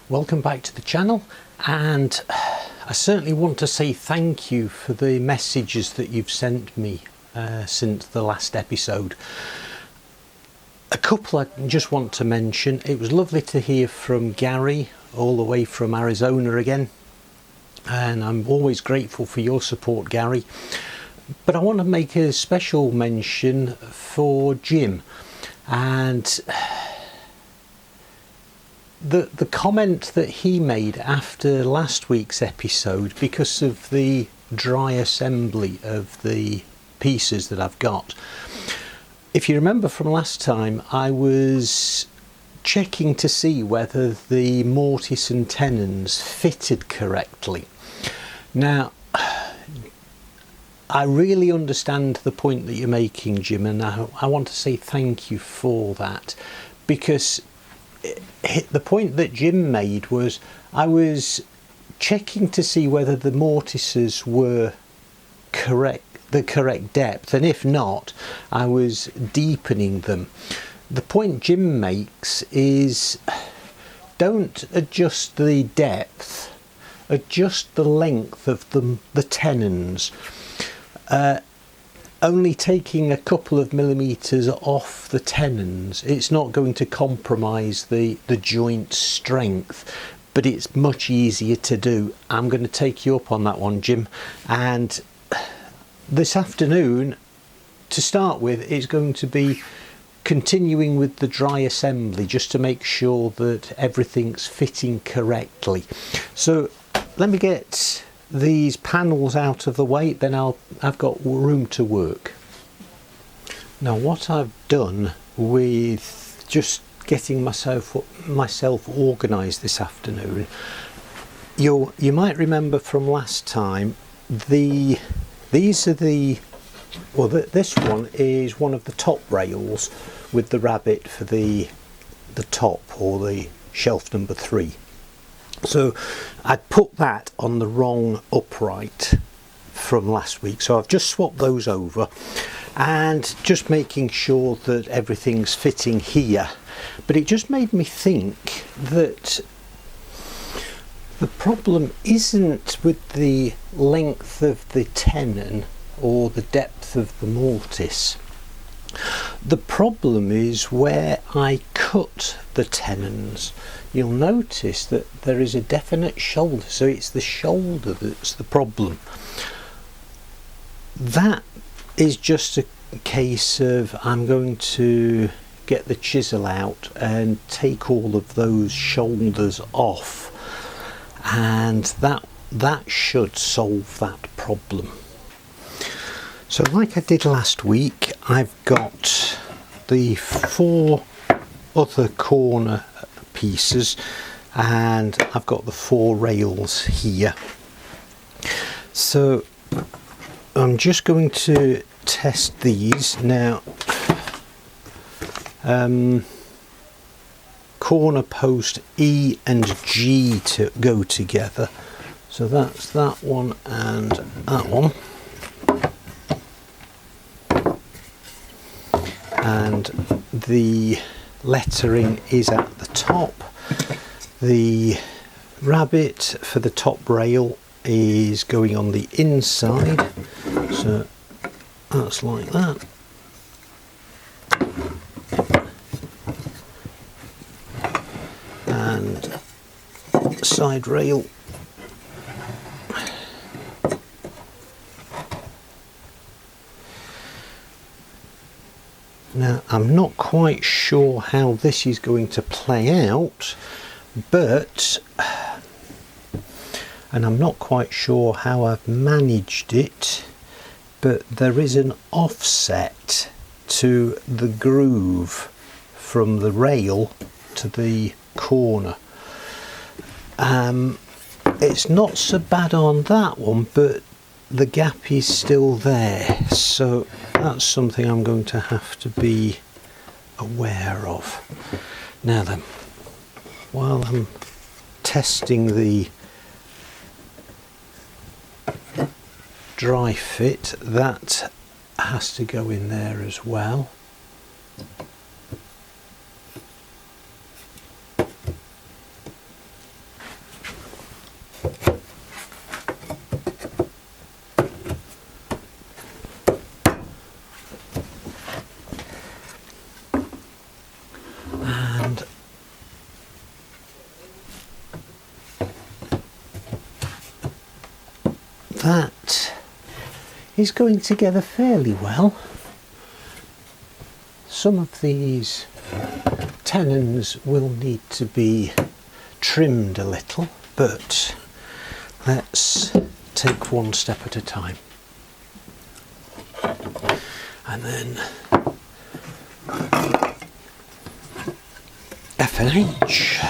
Welcome back to the channel, and I certainly want to say thank you for the messages that you've sent me since the last episode. A couple I just want to mention. It was lovely to hear from Gary all the way from Arizona again, and I'm always grateful for your support, Gary. But I want to make a special mention for Jim, and the comment that he made after last week's episode, because of the dry assembly of the pieces that I've got. If you remember from last time, I was checking to see whether the mortise and tenons fitted correctly. Now, I really understand the point that you're making, Jim, and I want to say thank you for that, because the point that Jim made was I was checking to see whether the mortises were the correct depth, and if not, I was deepening them. The point Jim makes is don't adjust the depth, adjust the length of the tenons. Only taking a couple of millimeters off the tenons, it's not going to compromise the joint strength, but it's much easier to do. I'm going to take you up on that one, Jim, and this afternoon, to start with, it's going to be continuing with the dry assembly, just to make sure that everything's fitting correctly. So let me get these panels out of the way, then I've got room to work. Now, what I've done with just getting myself organised this afternoon, you might remember from last time, this one is one of the top rails with the rabbet for the top, or the shelf number 3. So I put that on the wrong upright from last week, so I've just swapped those over and just making sure that everything's fitting here. But it just made me think that the problem isn't with the length of the tenon or the depth of the mortise. The problem is where I cut the tenons. You'll notice that there is a definite shoulder, so it's the shoulder that's the problem. That is just a case of I'm going to get the chisel out and take all of those shoulders off, and that should solve that problem. So like I did last week, I've got the 4 other corner pieces, and I've got the 4 rails here. So I'm just going to test these now. Corner post E and G to go together, so that's that one and that one. And the lettering is at the top. The rabbet for the top rail is going on the inside, so that's like that. And side rail now, I'm not quite sure how this is going to play out, and I'm not quite sure how I've managed it, but there is an offset to the groove from the rail to the corner. It's not so bad on that one, but the gap is still there, so that's something I'm going to have to be aware of. Now then, while I'm testing the dry fit, that has to go in there as well. that is going together fairly well. Some of these tenons will need to be trimmed a little, but let's take one step at a time. And then F&H.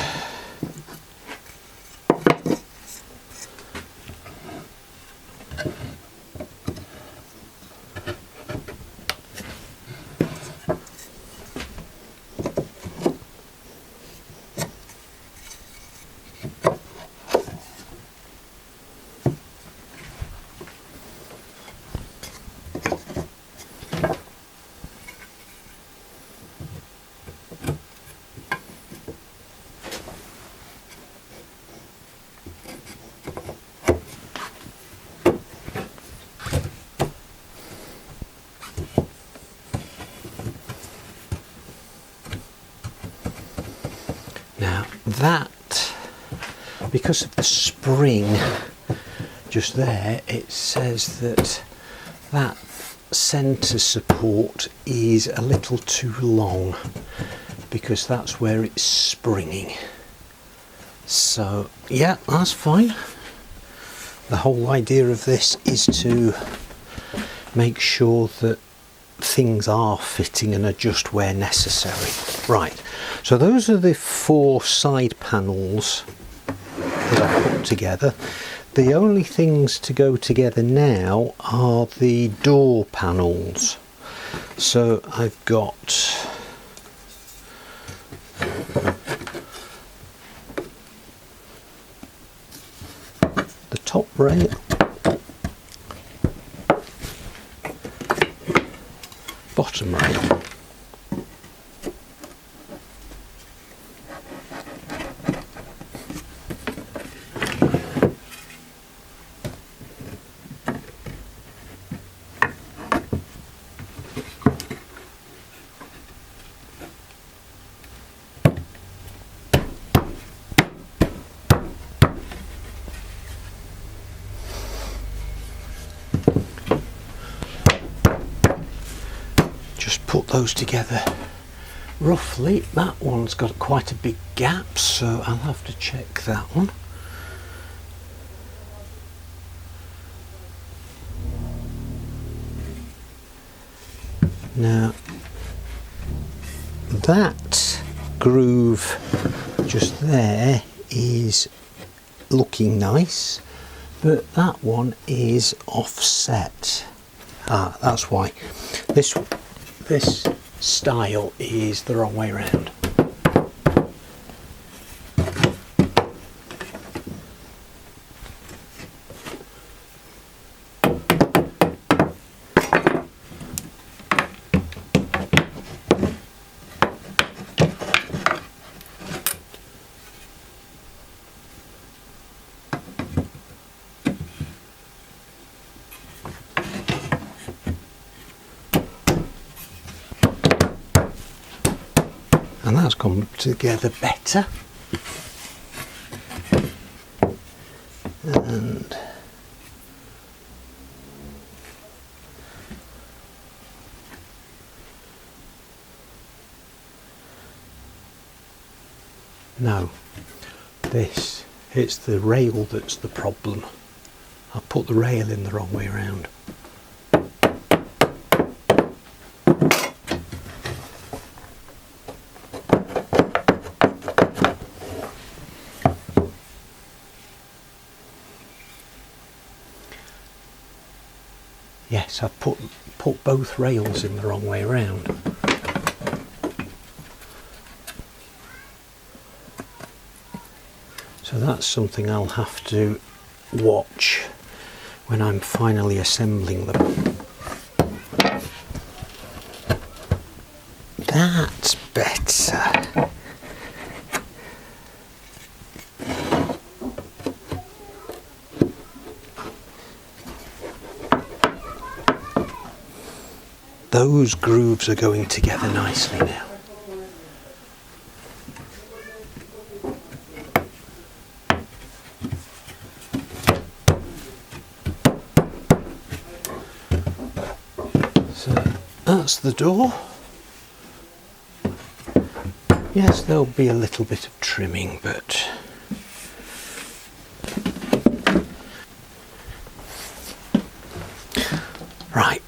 Now that, because of the spring just there, it says that that centre support is a little too long because that's where it's springing. So yeah, that's fine. The whole idea of this is to make sure that things are fitting and adjust where necessary. Right, so those are the 4 side panels that I put together. The only things to go together now are the door panels. So I've got the top rail, bottom rail, just put those together roughly. That one's got quite a big gap, so I'll have to check that one. Now that groove just there is looking nice, but that one is offset. That's why this style is the wrong way around. And that's come together better. And no, it's the rail that's the problem. I put the rail in the wrong way around. Yes, I've put both rails in the wrong way around. So that's something I'll have to watch when I'm finally assembling them. That's better. Those grooves are going together nicely now. that's the door. Yes, there'll be a little bit of trimming, but right.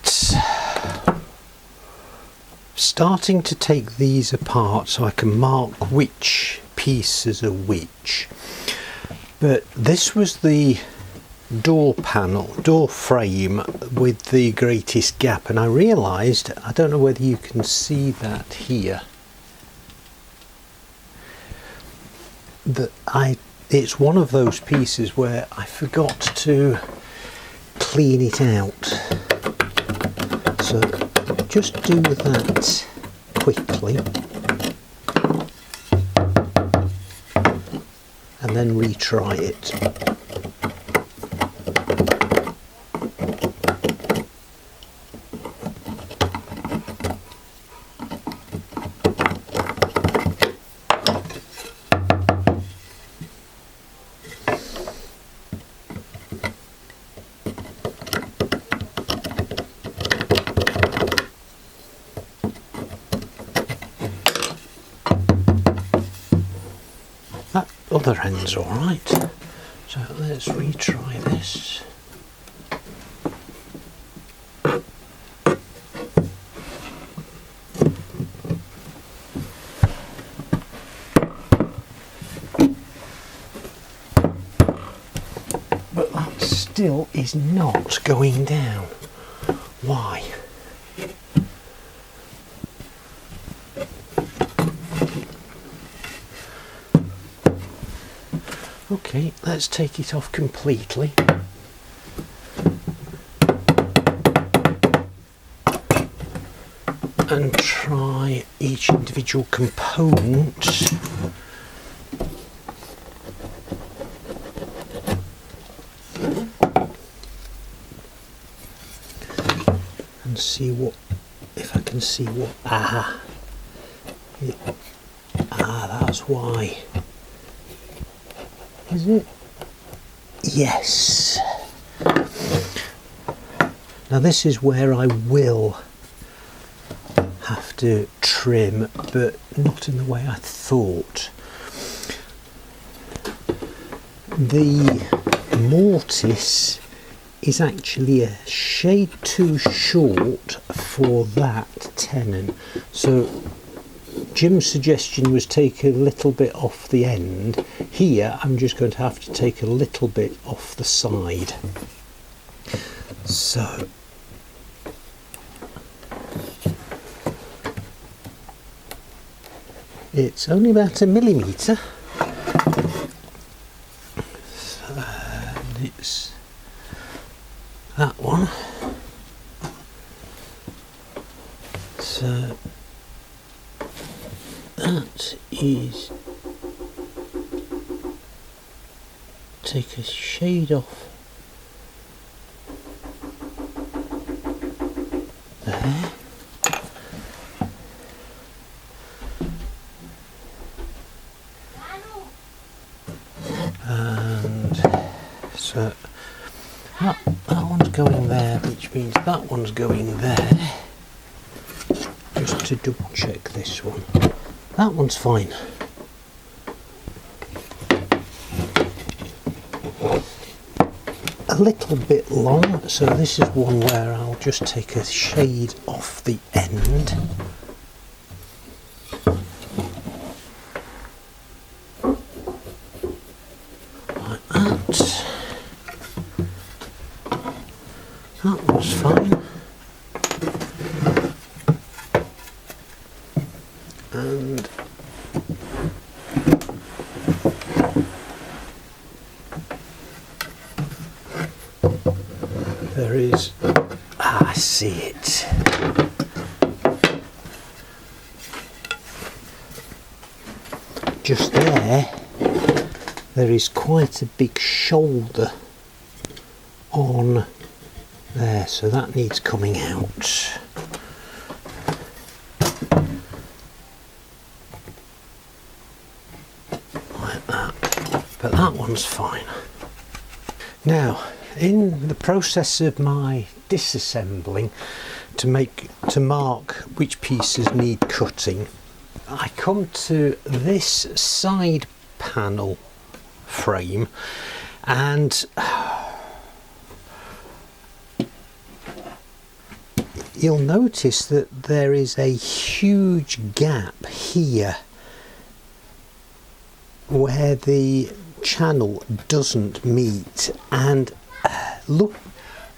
Starting to take these apart so I can mark which pieces are which. But this was the door frame with the greatest gap, and I realised, I don't know whether you can see that here, that it's one of those pieces where I forgot to clean it out. So just do that quickly and then retry it. That other end's alright, so let's retry this. But that still is not going down. Why? Okay, let's take it off completely. And try each individual component. And see what, if I can see what, that's why. Is it? Yes. Now this is where I will have to trim, but not in the way I thought. The mortise is actually a shade too short for that tenon. So Jim's suggestion was take a little bit off the end. Here I'm just going to have to take a little bit off the side. So it's only about 1 millimetre. And it's that one. So that is, take a shade off there. And so that one's going there, which means that one's going there. Just to double check this one. That one's fine. A little bit long, so this is one where I'll just take a shade off the end. Like that. That one's fine. And there is, I see it. Just there is quite a big shoulder on there, so that needs coming out. Like that. But that one's fine. Now, in the process of my disassembling, to mark which pieces need cutting, I come to this side panel frame, and you'll notice that there is a huge gap here where the channel doesn't meet, and look,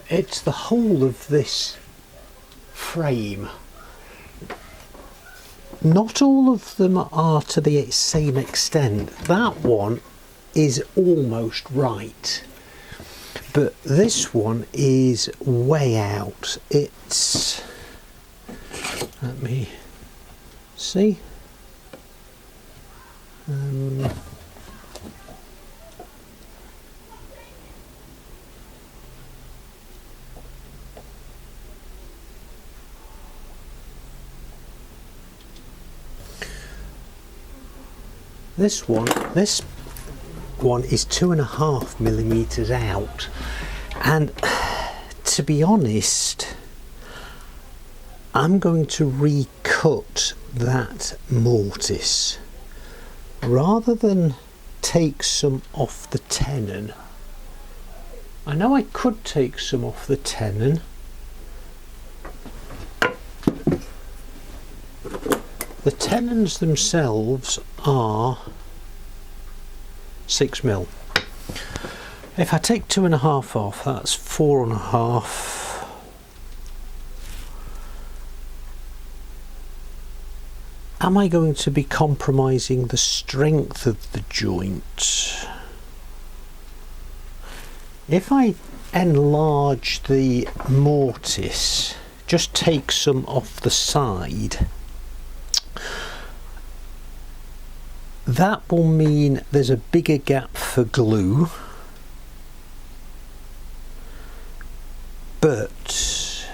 it's the whole of this frame. Not all of them are to the same extent. That one is almost right, but this one is way out. It's, let me see. This one is 2.5 millimeters out, and to be honest, I'm going to recut that mortise rather than take some off the tenon. I know I could take some off the tenon. The tenons themselves are 6 mil. If I take 2.5 off, that's 4.5. Am I going to be compromising the strength of the joint? If I enlarge the mortise, just take some off the side, that will mean there's a bigger gap for glue, but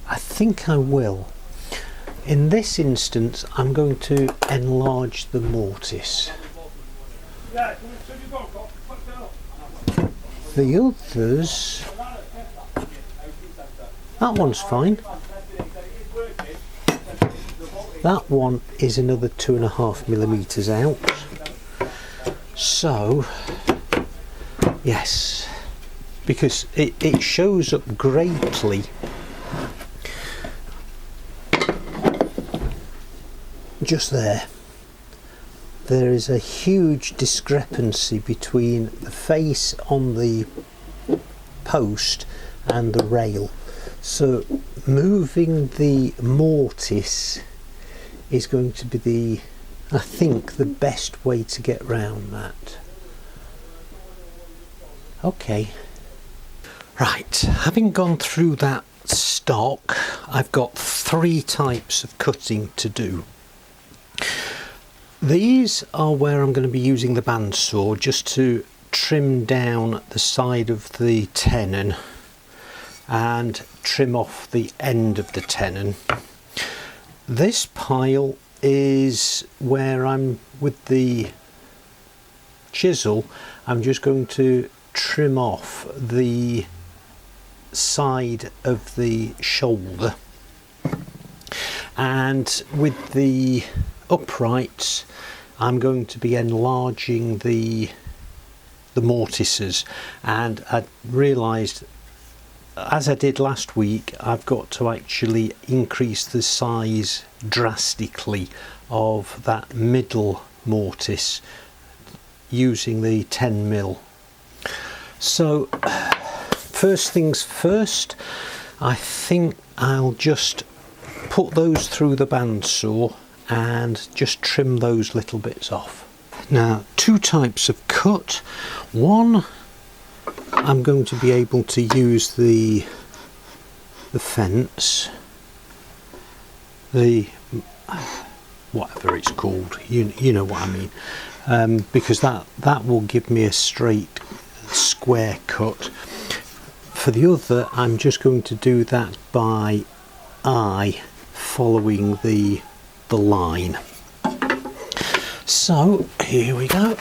I think I will. In this instance, I'm going to enlarge the mortise. The others, that one's fine. That one is another 2.5 millimeters out. So, yes, because it shows up greatly. Just there. There is a huge discrepancy between the face on the post and the rail. So moving the mortise is going to be I think the best way to get round that. Okay. Right, having gone through that stock, I've got 3 types of cutting to do. These are where I'm going to be using the bandsaw just to trim down the side of the tenon and trim off the end of the tenon. This pile is where I'm, with the chisel, I'm just going to trim off the side of the shoulder, and with the uprights I'm going to be enlarging the mortises, and I realised, as I did last week, I've got to actually increase the size drastically of that middle mortise using the 10 mil. So first things first, I think I'll just put those through the bandsaw and just trim those little bits off. Now, 2 types of cut. One, I'm going to be able to use the fence, the whatever it's called, you know what I mean, because that will give me a straight square cut. For the other, I'm just going to do that by eye, following the line. So here we go.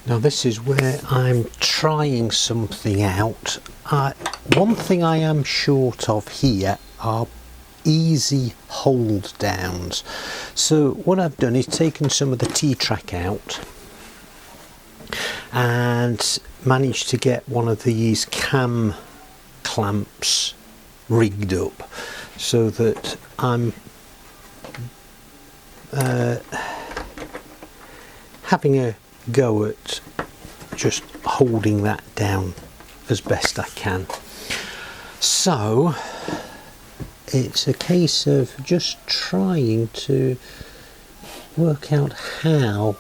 Now this is where I'm trying something out. One thing I am short of here are easy hold downs. So what I've done is taken some of the T-track out and managed to get one of these cam clamps rigged up so that I'm having a go at just holding that down as best I can. So it's a case of just trying to work out how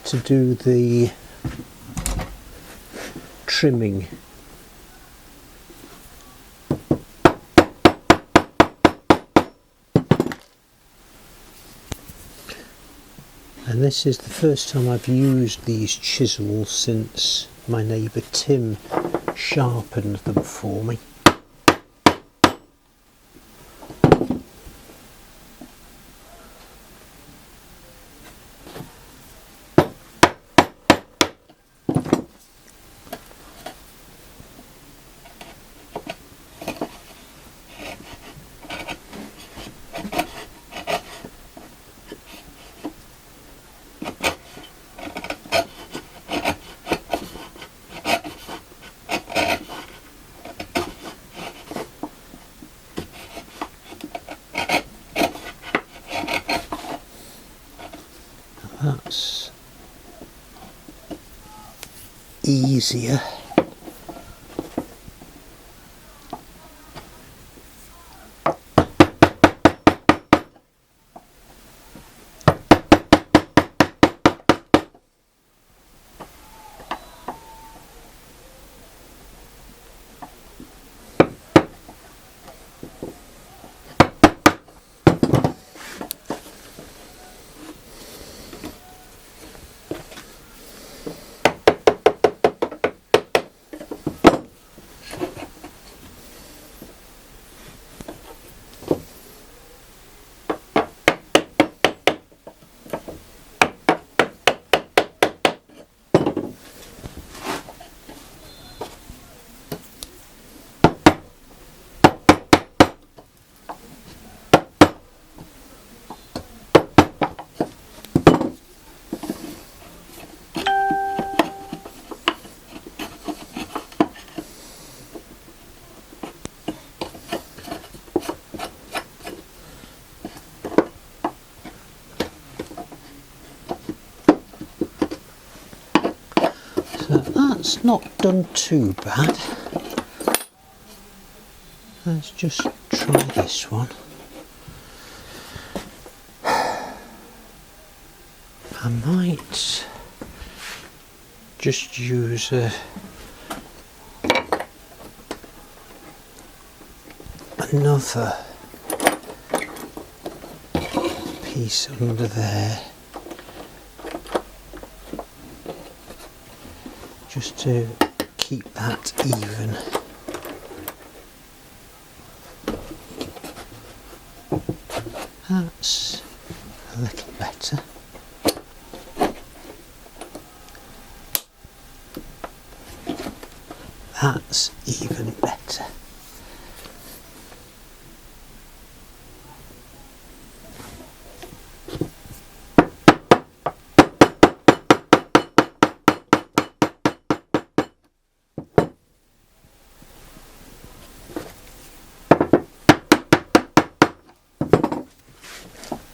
to do the trimming. And this is the first time I've used these chisels since my neighbour Tim sharpened them for me. That's easier. So that's not done too bad. Let's just try this one. I might just use another piece under there, just to keep that even. That's a little better. That's even better.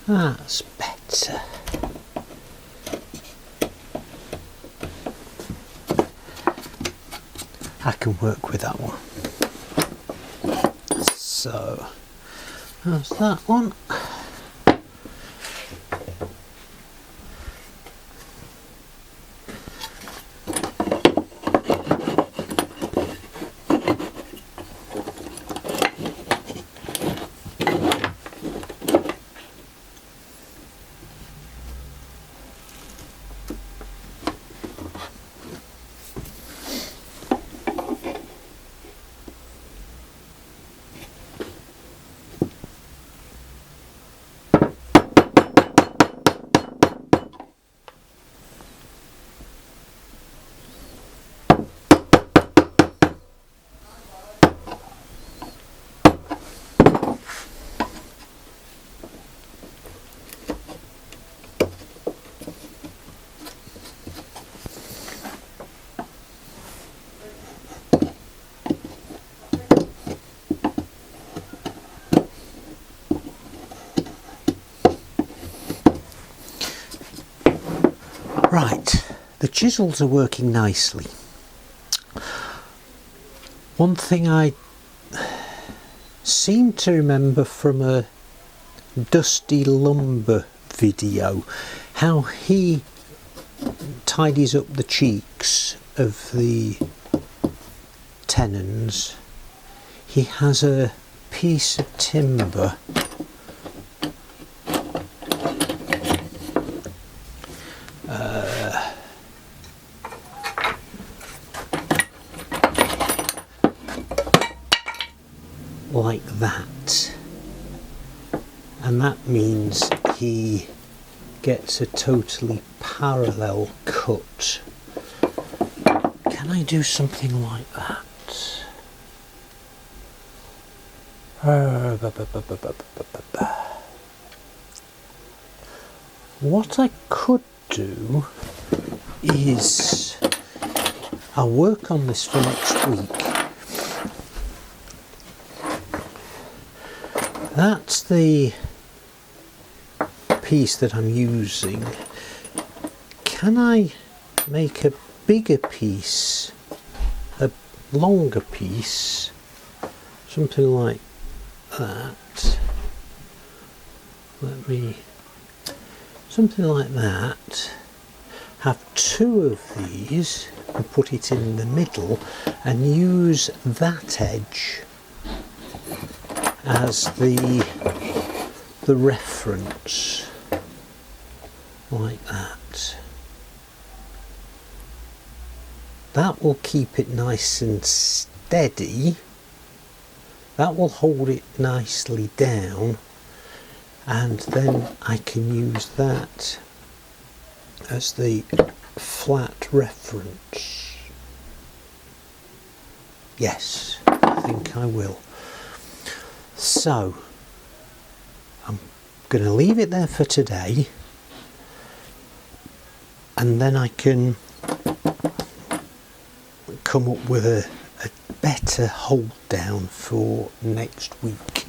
That's better. I can work with that one. So that's that one. Right, the chisels are working nicely. One thing I seem to remember from a Dusty Lumber video, how he tidies up the cheeks of the tenons. He has a piece of timber like that, and that means he gets a totally parallel cut. Can I do something like that? What I could do is, I'll work on this for next week. That's the piece that I'm using. Can I make a bigger piece, a longer piece, something like that? Something like that. Have two of these and put it in the middle and use that edge as the reference, like that. That will keep it nice and steady. That will hold it nicely down, and then I can use that as the flat reference. Yes, I think I will. So I'm going to leave it there for today, and then I can come up with a better hold down for next week.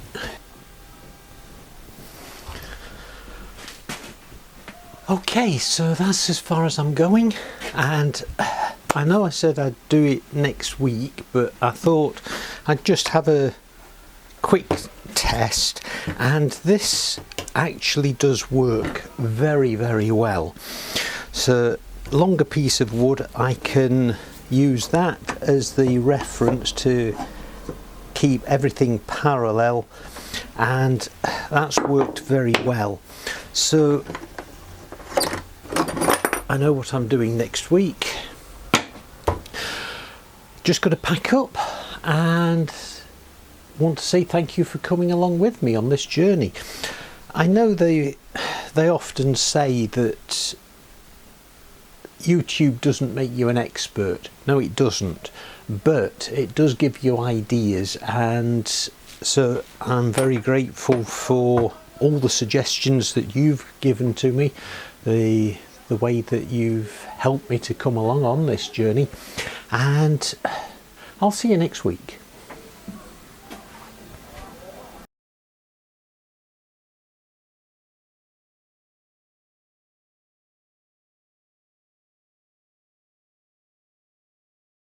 Okay, so that's as far as I'm going, and I know I said I'd do it next week, but I thought I'd just have a quick test, and this actually does work very, very well. So longer piece of wood, I can use that as the reference to keep everything parallel, and that's worked very well. So I know what I'm doing next week. Just got to pack up, and want to say thank you for coming along with me on this journey. I know they often say that YouTube doesn't make you an expert. No, it doesn't, but it does give you ideas, and so I'm very grateful for all the suggestions that you've given to me, the way that you've helped me to come along on this journey, and I'll see you next week.